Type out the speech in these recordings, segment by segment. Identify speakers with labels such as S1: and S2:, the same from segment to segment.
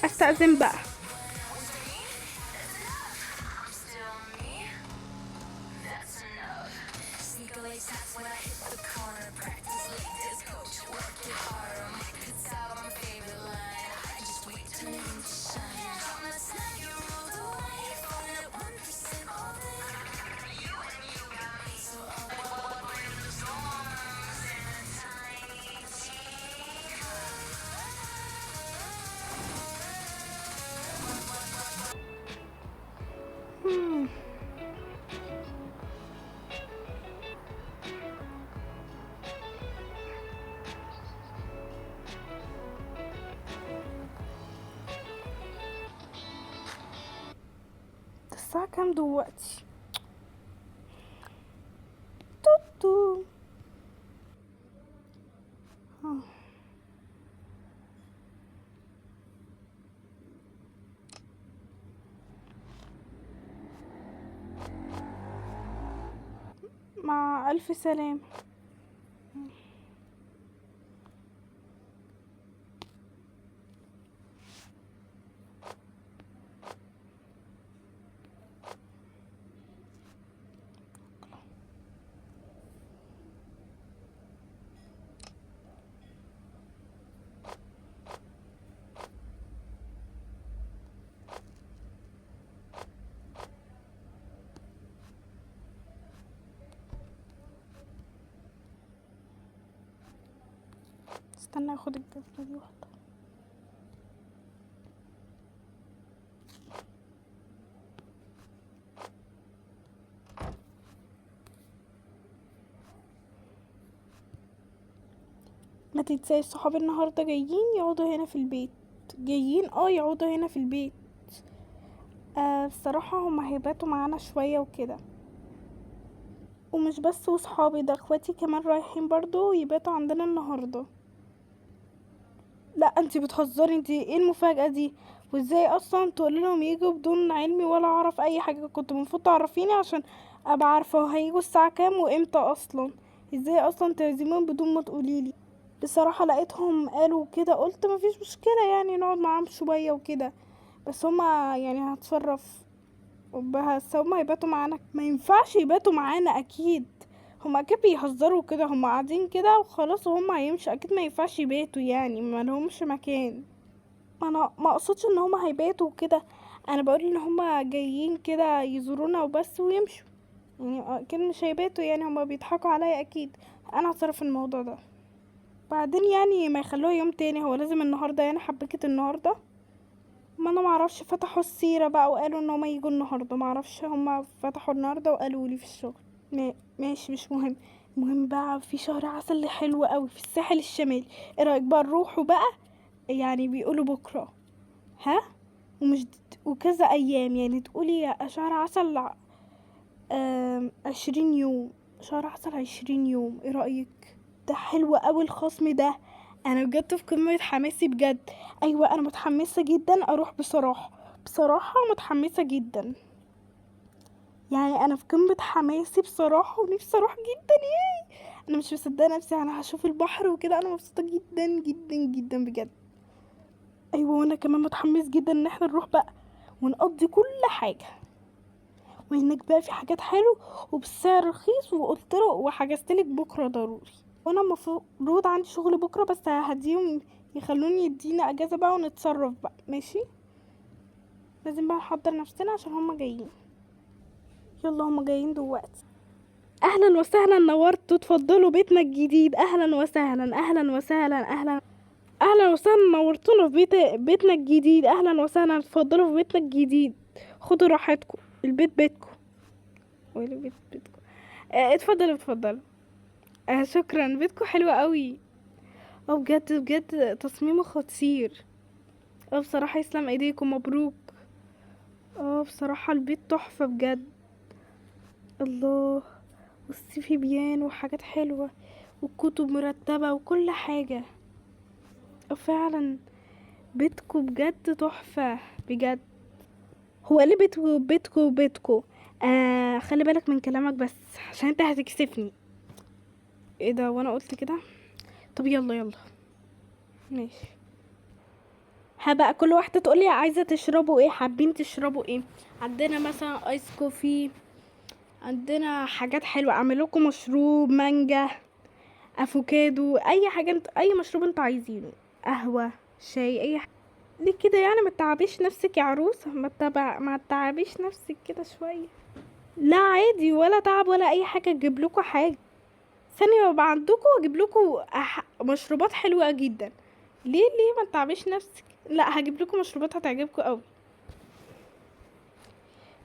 S1: استأذن بقى. مم. ده الساعة كام دلوقتي؟ توتو. آه. مع ألف سلامة. استنى اخد الجزمة دي واحدة. ما تنساش صحابي النهاردة جايين يقعدوا هنا في البيت. جايين يقعدوا هنا في البيت. الصراحة هما هيباتوا معانا شوية وكده. ومش بس وصحابي، ده اخواتي كمان رايحين برضو يباتوا عندنا النهاردة. لا انتي بتهزري، انتي ايه المفاجأة دي؟ وازاي اصلا تقولي لهم يجوا بدون علمي ولا اعرف اي حاجة؟ كنت المفروض تعرفيني عشان ابقى عارفة هيجوا الساعة كام وامتى اصلا. ازاي اصلا تعزمون بدون ما تقوليلي؟ بصراحة لقيتهم قالوا كده، قلت مفيش مشكلة يعني نقعد معاهم شوية وكده. بس هما يعني هتصرف. بس هما يباتوا معانا، ما ينفعش يباتوا معانا اكيد. هما اكيد بيهزروا كده، هما قاعدين كده وخلاص وهما هيمشوا، اكيد ما ينفعش يباتوا يعني ما لهمش مكان. ما انا ما اقصدش ان هما هيباتوا كده. انا بقول ان هما جايين كده يزورونا وبس ويمشوا. يعني اكيد مش هيباتوا، يعني هما بيضحكوا عليا اكيد. انا هتصرف في الموضوع ده بعدين، يعني ما يخلوه يوم تاني. هو لازم النهارده يعني حبكت النهارده؟ ما انا معرفش، فتحوا السيرة بقى وقالوا ان هما يجوا النهارده. معرفش هما فتحوا النهارده وقالوا لي في الشغل. ماشي مش مهم. المهم بقى في شهر عسل حلو قوي في الساحل الشمالي. ايه رايك بقى نروحوا بقى؟ يعني بيقولوا بكره. ها؟ ومش وكذا ايام، يعني تقولي شهر عسل 20 يوم. شهر عسل 20 يوم، ايه رأيك؟ ده حلو قوي الخصم ده. انا بجد في قمة حماسي بجد. ايوه انا متحمسة جدا اروح بصراحة. بصراحة متحمسة جدا. يعني انا في قمة حماسي بصراحة ونفسي اروح جدا. ياي انا مش مصدقة نفسي، انا هشوف البحر وكده. انا مبسوطة جدا جدا جدا بجد. ايوه وانا كمان متحمس جدا ان احنا نروح بقى ونقضي كل حاجة. وهناك بقى في حاجات حلو وبسعر رخيص، وقلت له وحجزتلك بكرة ضروري. وانا المفروض عندي شغل بكرة، بس هديهم يخلوني يدينا اجازة بقى ونتصرف بقى. ماشي. لازم بقى نحضر نفسنا عشان هما جايين. يلا هما جايين دلوقتي. اهلا وسهلا، نورتوا. اتفضلوا بيتنا الجديد. اهلا وسهلا اهلا وسهلا اهلا. اهلا وسهلا، نورتونا في بيتنا الجديد. اهلا وسهلا، اتفضلوا في بيتنا الجديد. خدوا راحتكم، البيت بيتكم. ولا بيت بيتكم. اتفضلوا اتفضلوا. شكرا، بيتكم حلو قوي. بجد بجد تصميمه خطير. بصراحة يسلم ايديكم، مبروك. بصراحة البيت تحفة بجد. الله. بصي في بيان وحاجات حلوة وكتب مرتبة وكل حاجة. فعلا بيتكو بجد تحفة بجد. هو ليه بيتكو؟ خلي بالك من كلامك بس عشان انت هتكسفني. ايه ده وانا قلت كده؟ طب يلا يلا. ماشي. ها بقى كل واحدة تقولي عايزة تشربوا ايه، حابين تشربوا ايه. عندنا مثلا ايس كوفي، عندنا حاجات حلوة، اعمل لكم مشروب مانجا، افوكادو، اي حاجة انت، اي مشروب انتوا عايزينه، قهوة، شاي، اي حاجة. ليه كده يعني؟ ما تتعبيش نفسك يا عروسة، ما تتعبيش نفسك كده شوية. لا عادي، ولا تعب ولا اي حاجة، اجيب لكم حاجة ثانية ببقى عندكم واجيب لكم مشروبات حلوة جدا. ليه ما تتعبيش نفسك؟ لا هجيب لكم مشروبات هتعجبكم قوي.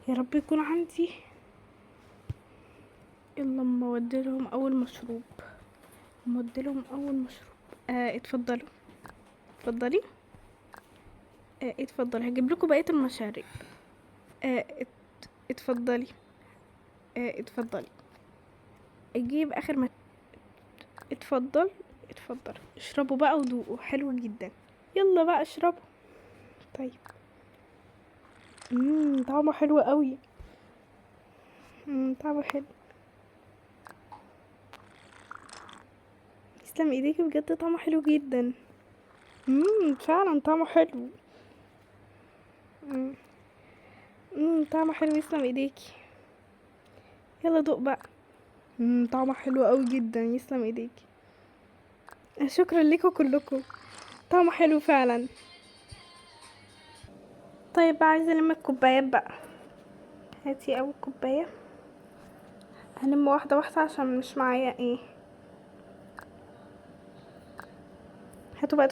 S1: يا رب يكون عندي. يلا اما اوديلهم اول مشروب، اتفضلوا. اتفضلي. اتفضلي، هجيب لكم بقية المشارب. آه ات... اتفضلي. اتفضلي. اجيب اخر ما. اتفضل. اتفضل اشربوا بقى وذوقوا حلو جدا. يلا بقى اشربوا. طيب. طعمه حلو قوي. طعمه حلو. تسلم ايديكي بجد، طعمه حلو جدا. فعلا طعمه حلو. مم. طعمه حلو، يسلم ايديكي. يلا دوق بقى. طعمه حلو قوي جدا، يسلم ايديكي. شكرا لكم كلكم، طعمه حلو فعلا. طيب بقى عايزه الم الكوبايات بقى. هاتي اول كوبايه. هلم واحده واحده عشان مش معايا ايه. هاتوا بقى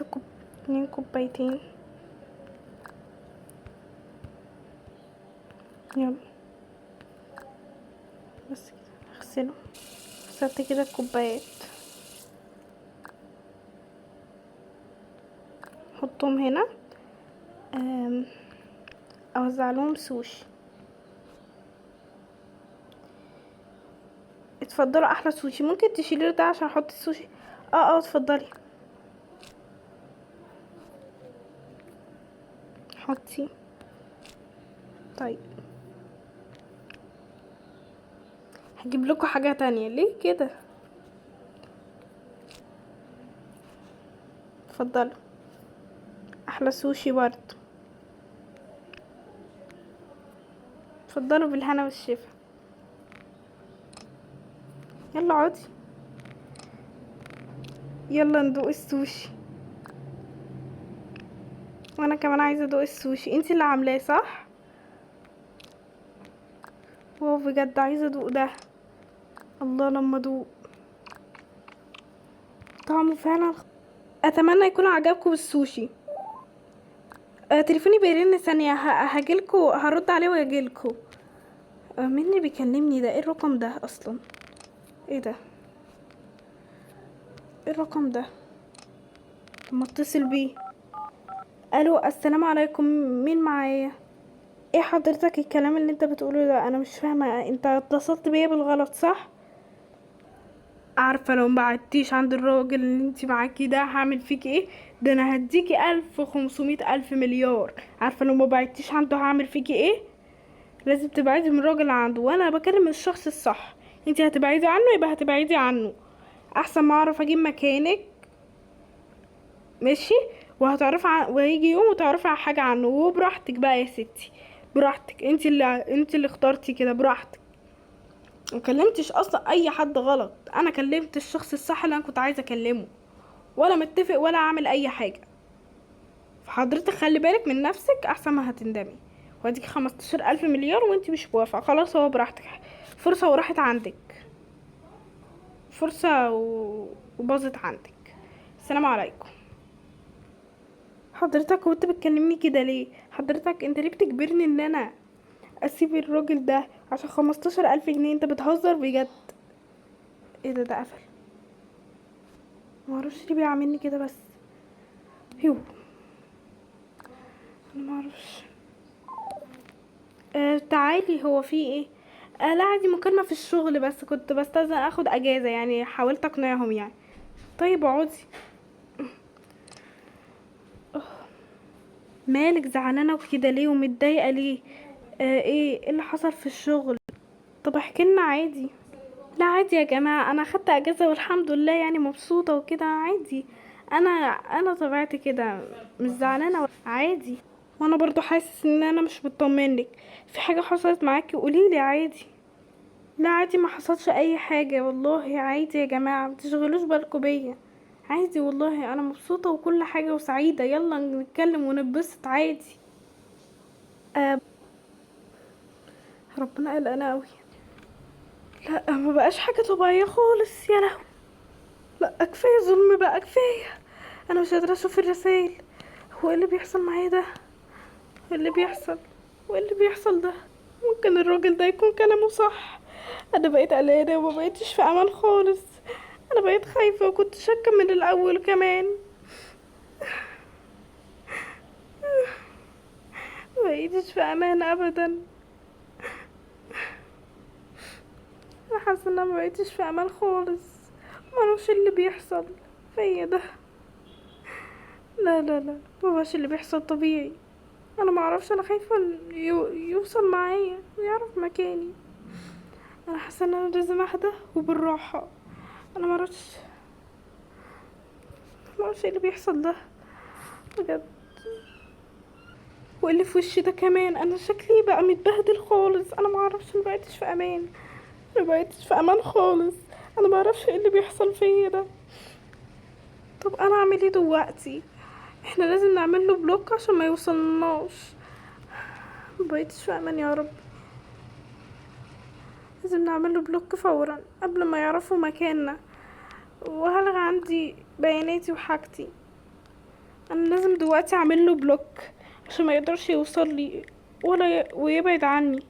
S1: 2 كوبايتين. يلا بس كده اغسله. غسلت كده الكوبايات. حطهم هنا. أم، اوزع لهم سوشي. اتفضلوا، احلى سوشي. ممكن تشيلي ده عشان احط السوشي. اتفضلي. حطي. طيب هجيب لكم حاجة تانية، ليه كده؟ اتفضلوا، احلى سوشي برضو. اتفضلوا بالهنا والشفا. يلا اقعدي. يلا ندوق السوشي. وانا كمان عايزه ادوق السوشي، انتي اللي عاملاه صح؟ واو بجد عايزه ادوق ده. الله لما ادوق. طعمه فعلا اتمنى يكون عجبكم السوشي. تليفوني بيرن ثانيه، هجيلكوا، هرد عليه واجيلكوا. مين اللي بيكلمني ده؟ ايه الرقم ده اصلا؟ ايه ده؟ ايه الرقم ده؟ ما اتصل بيه. الو السلام عليكم، مين معايا؟ ايه حضرتك الكلام اللي انت بتقوله ده؟ انا مش فاهمه، انت اتصلت بيا بالغلط صح؟ عارفه لو مبعتيش عند الراجل اللي انت معاكي ده هعمل فيكي ايه؟ ده انا هديكي 1500 الف مليار. عارفه لو مبعتيش عنده هعمل فيكي ايه؟ لازم تبعدي من الراجل عنده، وانا بكلم الشخص الصح. انت هتبعدي عنه يبقى هتبعدي عنه، احسن ما اعرف اجيب مكانك. ماشي. وهيجي يوم وتعرفي على حاجه عنه، وبراحتك بقى يا ستي. براحتك، انت اللي اخترتي كده، براحتك. ما كلمتش اصلا اي حد غلط، انا كلمت الشخص الصح اللي انا كنت عايزه اكلمه، ولا متفق ولا عامل اي حاجه. فحضرتك خلي بالك من نفسك احسن ما هتندمي. واديك 15 الف مليار وانت مش موافقه، خلاص هو براحتك. فرصه وراحت عندك. فرصه وباظت عندك. السلام عليكم. حضرتك وانت بتكلمني كده ليه؟ حضرتك انت ليه بتجبرني ان انا اسيب الراجل ده عشان 15 الف جنيه؟ انت بتهزر بجد. ايه ده قفل. معرفش ليه بيعملني كده بس. هيو. انا معرفش. تعالي، هو في ايه؟ لا عادي، مكالمة في الشغل بس كنت بستأذن اخد اجازة، يعني حاولت اقنعهم يعني. طيب اقعدي. مالك زعلانة وكده ليه ومتضايقة ليه؟ ايه اللي حصل في الشغل؟ طب احكي لنا عادي. لا عادي يا جماعة، انا خدت اجازة والحمد لله، يعني مبسوطة وكده عادي. انا انا طبيعتي كده، مش زعلانه عادي. وانا برضو حاسس ان انا مش مطمنلك. في حاجه حصلت معاكي قوليلي عادي. لا عادي، ما حصلش اي حاجه والله، عادي يا جماعه، متشغلوش بالكوا بيا. عادي والله، انا مبسوطه وكل حاجه وسعيده، يلا نتكلم ونتبسط عادي. آه. ربنا قلقانه قوي. لا ما بقاش حاجه طبيعيه خالص، يا لهوي. لا كفايه ظلم بقى، كفايه. انا مش قادره اشوف الرسائل. هو ايه اللي بيحصل معايا ده؟ ايه اللي بيحصل؟ وايه اللي بيحصل ده؟ ممكن الراجل ده يكون كلامه صح. انا بقيت قلقانه وما بقيتش في امان خالص. انا بقيت خايفه وكنت شاكه من الاول كمان. ما بقيتش في امان ابدا. انا حاسه ان انا ما بقيتش في امان خالص. ما اعرفش اللي بيحصل فيا ده. لا لا لا، مبقاش اللي بيحصل طبيعي. انا ما اعرفش، انا خايفه يوصل معايا ويعرف مكاني. انا حاسه ان انا لازم اهدى وبالراحه. انا ما اعرفش ايه اللي بيحصل ده بجد. واللي في وشي ده كمان، انا شكلي بقى متبهدل خالص. انا ما اعرفش، ما بقيتش في امان. ما بقيتش في امان خالص. انا ما اعرفش ايه اللي بيحصل فيا ده. طب انا اعمل ايه دلوقتي؟ احنا لازم نعمل له بلوك عشان ما يوصلناش. ما بقيتش في امان يا رب. لازم نعمل له بلوك فورا قبل ما يعرفوا مكاننا. وهلغي عندي بياناتي وحاجتي. انا لازم دلوقتي اعمل له بلوك عشان ما يقدرش يوصل لي ويبعد عني.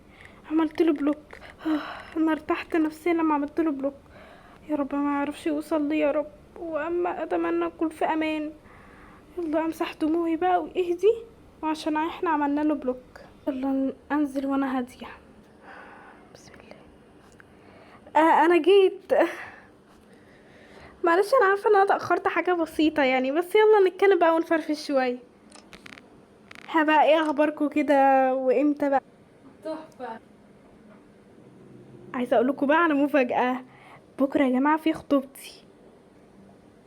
S1: عملت له بلوك. انا ارتحت نفسيا لما عملت له بلوك. يا رب ما يعرفش يوصل لي يا رب. واما اتمنى اكون في امان. يلا امسح دموعي بقى واهدي. وعشان احنا عملنا له بلوك. يلا انزل وانا هاديه. بسم الله. انا جيت. معلش انا عارفه ان انا اتاخرت حاجه بسيطه يعني، بس يلا نتكلم بقى ونفرفش شويه. ها بقى، ايه اخباركم كده؟ وامتى بقى؟ تحفه. عايزه اقول لكم بقى على مفاجاه. بكره يا جماعه في خطوبتي.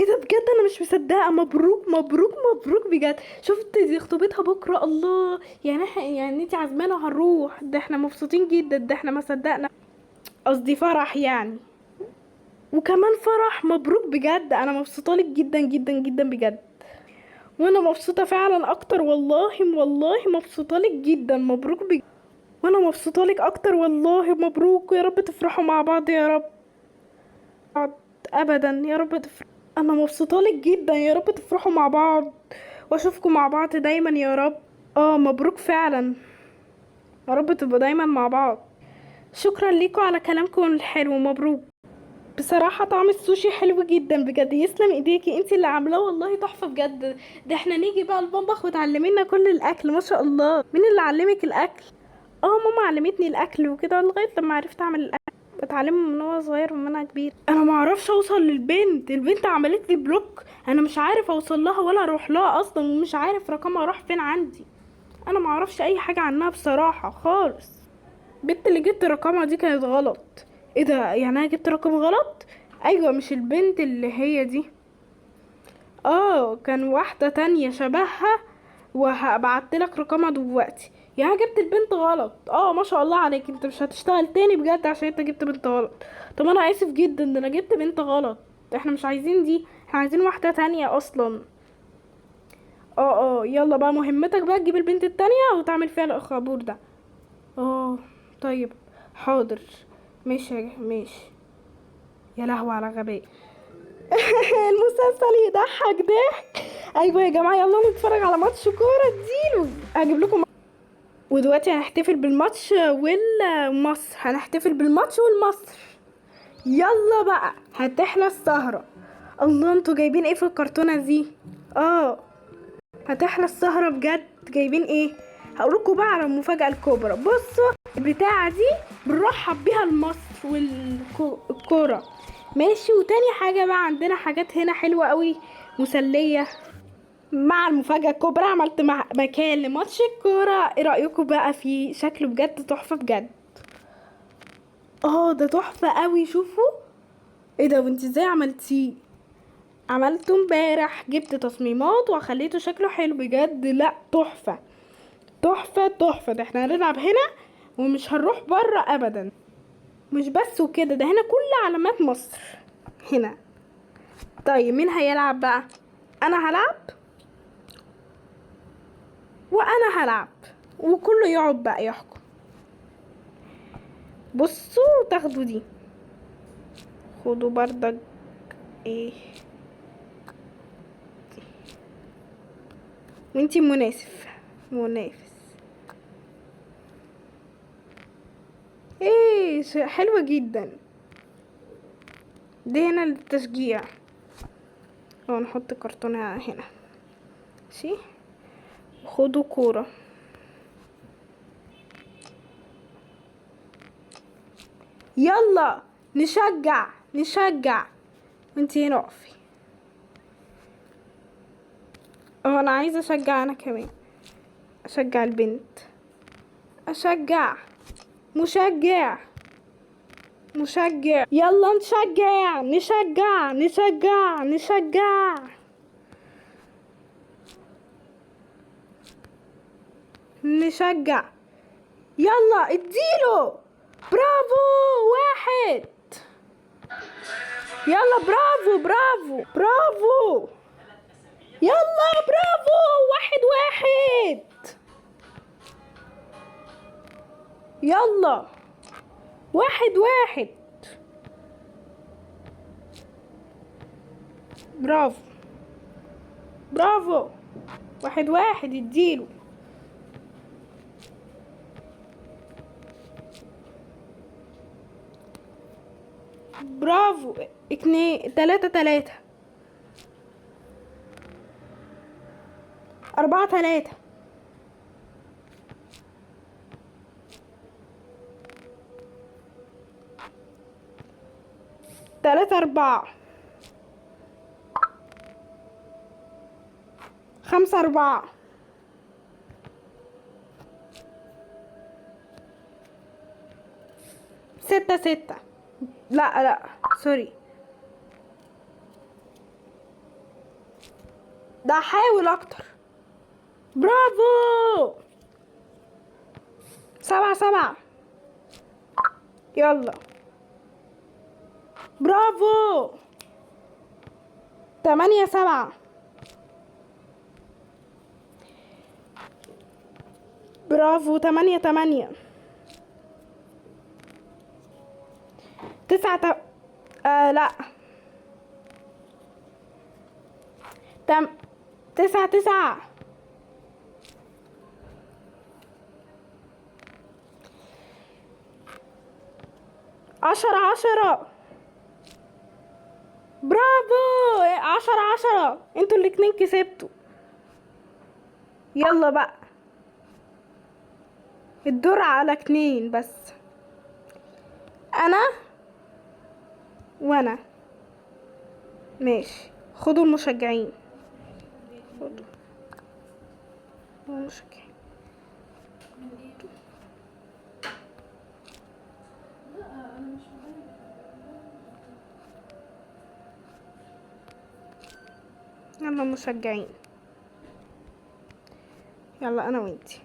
S1: ايه ده بجد؟ انا مش مصدقه. مبروك مبروك مبروك بجد. شفت دي خطوبتها بكره؟ الله. يعني يعني انتي عازمانا وهنروح؟ ده احنا مبسوطين جدا، ده احنا ما صدقنا. قصدي فرح يعني. وكمان فرح. مبروك بجد، انا مبسوطه لك جدا جدا جدا بجد. وانا مبسوطه فعلا اكتر والله. والله مبسوطه لك جدا. مبروك بجد. وانا مبسوطه لك اكتر والله. مبروك، ويا رب تفرحوا مع بعض يا رب. ابدا يا رب تفرحوا. انا مبسوطه لك جدا، يا رب تفرحوا مع بعض. واشوفكم مع بعض دايما يا رب. اه مبروك فعلا. يا رب تبقوا دايما مع بعض. شكرا ليكم على كلامكم الحلو. مبروك. بصراحة طعم السوشي حلو جدا بجد. يسلم ايديكي، انتي اللي عاملاه والله تحفة بجد. ده احنا نيجي بقى المطبخ وتعلمينا كل الاكل. ما شاء الله. مين اللي علمك الاكل؟ اه ماما علمتني الاكل وكده لغاية لما عرفت اعمل الاكل. بتعلمه من هو صغير ومن انا كبير. انا ما اعرفش اوصل للبنت. البنت عملت لي بلوك. انا مش عارف اوصل لها ولا اروح لها اصلا، ومش عارف رقمها راح فين عندي. انا ما اعرفش اي حاجة عنها بصراحة خالص. البنت اللي جبت رقمها دي كانت غلط. ايه ده؟ يعني انا جبت رقم غلط؟ ايوه مش البنت اللي هي دي. اه كان واحدة تانية شبهها. وهبعتلك رقمها دلوقتي. يعني أنا جبت البنت غلط. اه ما شاء الله عليك، انت مش هتشتغل تاني بجد عشان انت جبت بنت غلط. طب انا اسف جدا، ده انا جبت بنت غلط. احنا مش عايزين دي، احنا عايزين واحدة تانية اصلا. اه يلا بقى، مهمتك بقى تجيب البنت التانية وتعمل فيها الاخابور ده. اه طيب. حاضر. ماشي. يا لهوي على غباء. المسلسل يضحك ضحك. ايوه يا جماعه، يلا نتفرج على ماتش كوره. اديله هجيب لكم. ودلوقتي هنحتفل بالماتش والمصر. هنحتفل بالماتش والمصر. يلا بقى هتحلى السهرة. الله، انتوا جايبين ايه في الكرتونة دي؟ اه هتحلى السهرة بجد. جايبين ايه؟ هقولكوا بقى على المفاجأة الكبرى. بصوا البتاعة دي بنرحب بيها لمصر والكورة. ماشي. وتاني حاجة بقى، عندنا حاجات هنا حلوة قوي مسلية. مع المفاجأة الكبرى عملت مكان لماتش الكورة. ايه رأيكم بقى فيه؟ شكله بجد تحفة بجد. اه ده تحفة قوي. شوفوا. ايه ده؟ وانت ازاي عملتيه؟ عملته امبارح، جبت تصميمات وخليته شكله حلو بجد. لا تحفة تحفة تحفة. ده احنا هنلعب هنا ومش هنروح بره ابدا. مش بس وكده، ده هنا كل علامات مصر هنا. طيب مين هيلعب بقى؟ انا هلعب وانا هلعب وكله يقعد بقى يحكم. بصوا تاخدوا دي، خدوا بردك ايه، وانتي منافس. ايه حلوة جدا. دي هنا للتشجيع. اه نحط كرتونة هنا. ماشي، خدوا كورة. يلا نشجع نشجع. وانتي هنا اقفي. اه انا عايزة اشجع انا كمان، اشجع البنت، اشجع. مشجع مشجع. يلا نشجع نشجع نشجع نشجع. نشجع. يلا اديله. برافو. واحد. يلا برافو برافو برافو. يلا برافو. واحد واحد. يلا واحد واحد. برافو برافو. واحد واحد اديله. برافو. اتنين تلاتة تلاتة. 4-3. 3-4. 5-4. 6-6. لا لا سوري. ده حاول اكتر. برافو. 7-7. يلا برافو. 8-7. برافو. 8-8. 9 لا. 9-9. 10-10. برافو. 10-10. انتوا الاتنين كسبتوا. يلا بقى الدور على 2 بس. انا وانا. ماشي، خدوا المشجعين. خدوا المشجعين. يلا مشجعين. يلا انا وانتي.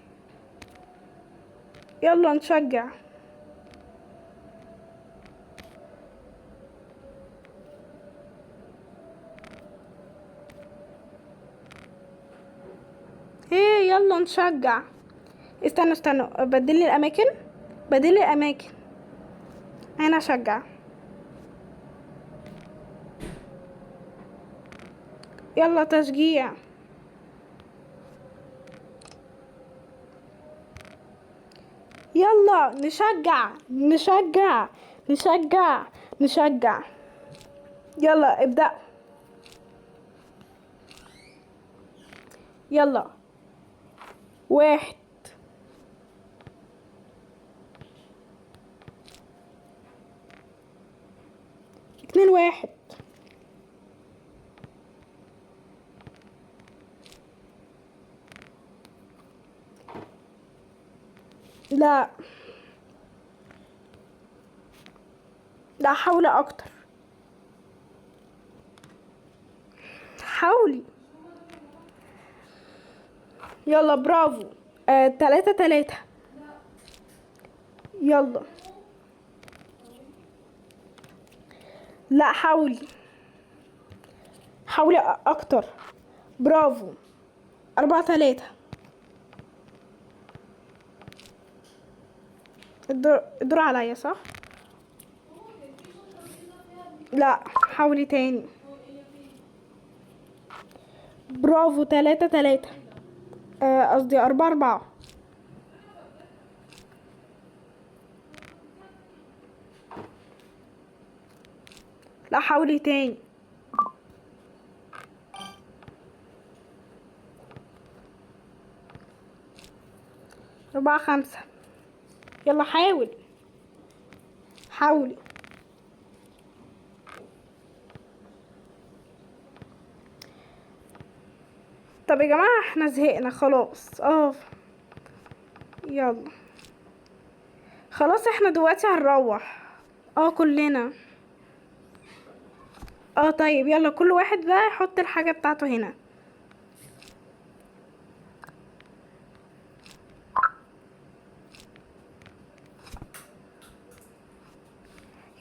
S1: يلا نشجع. ايه يلا نشجع. استنوا بدل الاماكن. بدل الاماكن. انا اشجع. يلا تشجيع. يلا نشجع نشجع نشجع نشجع. يلا ابدأ. يلا 1. 2-1. لا لا حول اكتر. يلا برافو. 3-3. يلا. لا حاولي، حاولي اكتر. برافو. 4-3. الدور عليا صح؟ لا حاولي تاني. برافو. 3-3. قصدي 4-4. لا حاولي تاني. 4-5. يلا حاول، حاولي. طب يا جماعة احنا زهقنا خلاص. يلا خلاص احنا دلوقتي هنروح. كلنا. طيب يلا كل واحد بقى يحط الحاجة بتاعته هنا.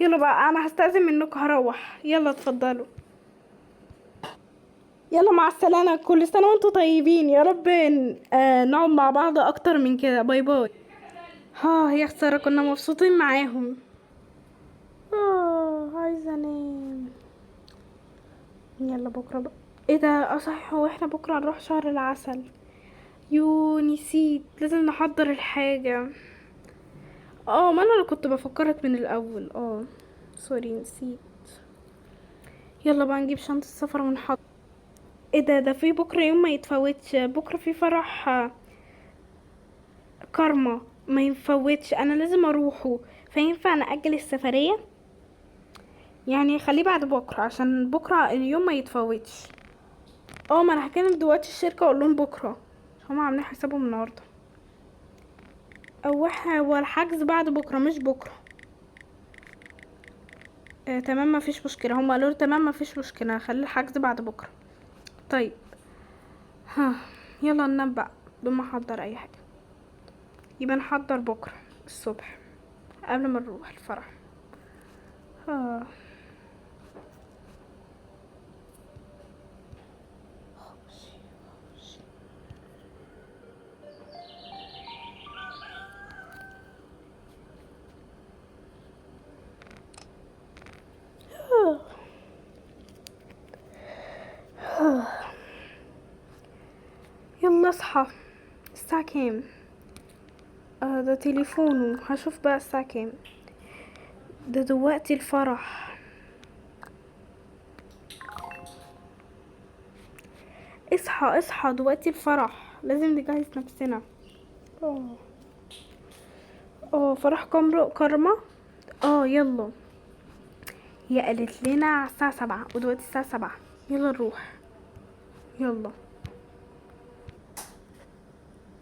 S1: يلا بقى انا هستأذن منكم هروح. يلا اتفضلوا. يلا مع السلامة، كل سنة وانتم طيبين. يا رب نقعد مع بعض اكتر من كده. باي باي. يا خسارة كنا مبسوطين معاهم. عايزة انام. يلا بكرة بقى. ايه ده؟ صحيح، هو احنا بكرة هنروح شهر العسل. نسيت، لازم نحضر الحاجة. ما انا اللي كنت بفكرك من الاول. سوري نسيت. يلا بقى نجيب شنطة السفر ونحط. ايه ده في بكرة يوم ما يتفوتش. بكرة في فرح كارما، ما يفوتش. انا لازم اروحه. فينفع نأجل السفرية؟ يعني خليه بعد بكرة عشان بكرة اليوم ما يتفوتش. ما انا هكلم دلوقتي الشركة اقول لهم بكرة، هما عاملين حسابهم النهاردة. هو الحجز بعد بكرة مش بكرة. تمام مفيش مشكلة. هما قالوا تمام مفيش مشكلة، هخلي الحجز بعد بكرة. طيب يلا ننام بقى بدون ما احضر اي حاجة. يبقى نحضر بكرة الصبح قبل ما نروح الفرح. آه. يلا اصحى. الساعة كام؟ ده تليفونه. هشوف بقى الساعة كام. ده دلوقتي الفرح. اصحى اصحى، دلوقتي الفرح لازم نجهز نفسنا. فرح كرمة. يلا. هي قالت لنا على الساعة 7 ودلوقتي الساعة 7. يلا نروح. يلا.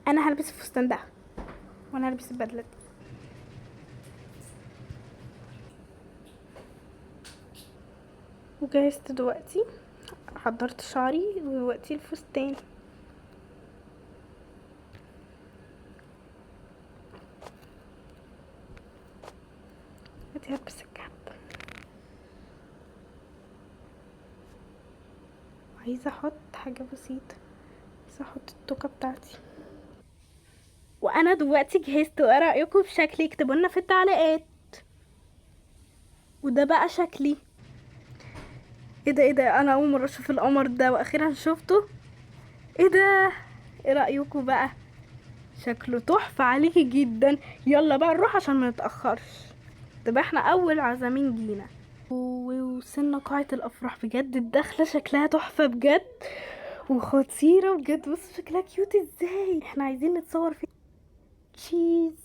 S1: انا هلبس الفستان ده وانا هلبس البدلة دي. وجهزت دلوقتي، حضرت شعري ودلوقتي الفستان. دلوقتي هلبس الكعب. عايزة احط حاجة بسيطة، عايزة احط التوكة بتاعتي. وانا دلوقتي جهزت. وايه رأيكم في شكلي؟ اكتبوا لنا في التعليقات. وده بقى شكلي. ايه ده انا اول مرة اشوف القمر ده واخيرا شفته. ايه ده؟ ايه رأيكم بقى؟ شكله تحفة عليكي جدا. يلا بقى نروح عشان ما نتأخرش. ده احنا اول عزامين جينا. ووصلنا قاعة الافراح. بجد الدخلة شكلها تحفة بجد وخطيرة بجد. بص شكلها كيوت ازاي. احنا عايزين نتصور فيه. تشيز.